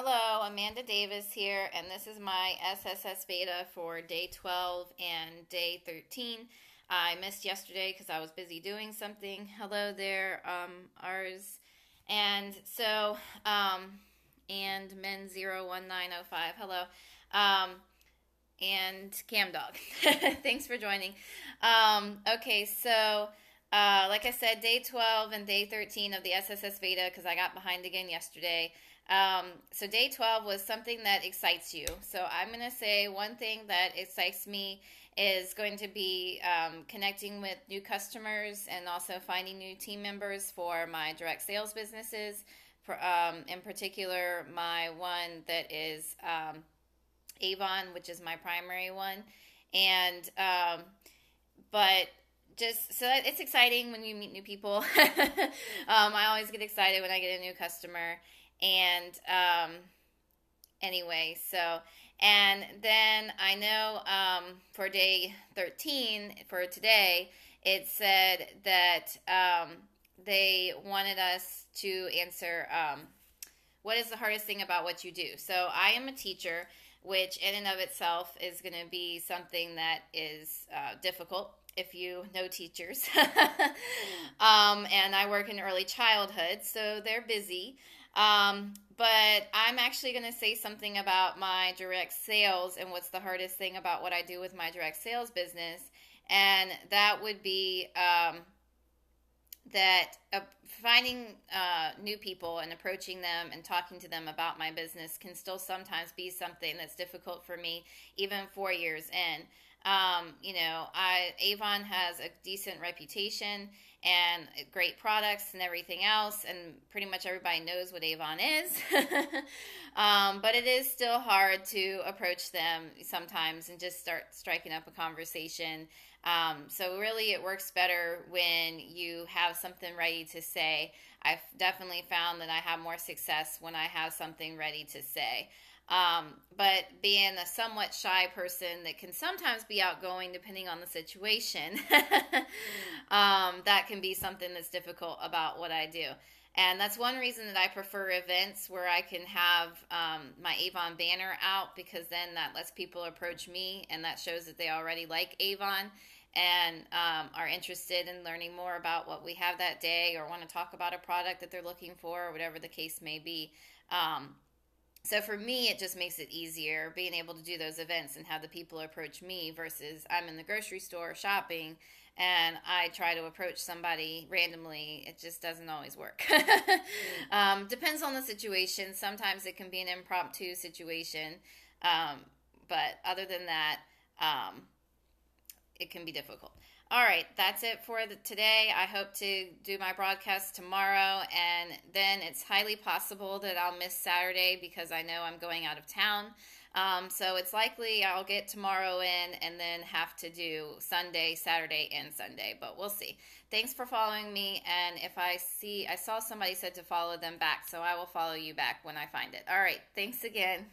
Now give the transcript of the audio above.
Hello, Amanda Davis here, and this is my SSS beta for day 12 and day 13. I missed yesterday because I was busy doing something. Hello there, ours. And so, and men01905, hello. Um, and Cam Dog. Thanks for joining. Okay, so like I said, day 12 and day 13 of the SSS beta because I got behind again yesterday. So day 12 was something that excites you. So I'm going to say one thing that excites me is going to be connecting with new customers and also finding new team members for my direct sales businesses. In particular, my one that is Avon, which is my primary one. And, but just so it's exciting when you meet new people. I always get excited when I get a new customer. And anyway, so, and then I know for day 13 for today, it said that they wanted us to answer what is the hardest thing about what you do. So I am a teacher, which in and of itself is going to be something that is difficult if you know teachers. And I work in early childhood, so they're busy. But I'm actually going to say something about my direct sales and what's the hardest thing about what I do with my direct sales business. And that would be that finding new people and approaching them and talking to them about my business can still sometimes be something that's difficult for me, even 4 years in. Avon has a decent reputation and great products and everything else, and pretty much everybody knows what Avon is. But it is still hard to approach them sometimes and just start striking up a conversation. So really it works better when you have something ready to say. I've definitely found that I have more success when I have something ready to say. But being a somewhat shy person that can sometimes be outgoing depending on the situation, that can be something that's difficult about what I do. And that's one reason that I prefer events where I can have my Avon banner out, because then that lets people approach me and that shows that they already like Avon and are interested in learning more about what we have that day or want to talk about a product that they're looking for or whatever the case may be. So for me, it just makes it easier being able to do those events and have the people approach me versus I'm in the grocery store shopping and I try to approach somebody randomly. It just doesn't always work. Depends on the situation. Sometimes it can be an impromptu situation. But other than that, it can be difficult. All right, that's it for today. I hope to do my broadcast tomorrow, and then it's highly possible that I'll miss Saturday because I know I'm going out of town. So it's likely I'll get tomorrow in and then have to do Sunday, Saturday, and Sunday, but we'll see. Thanks for following me, and if I saw somebody said to follow them back, so I will follow you back when I find it. All right, thanks again.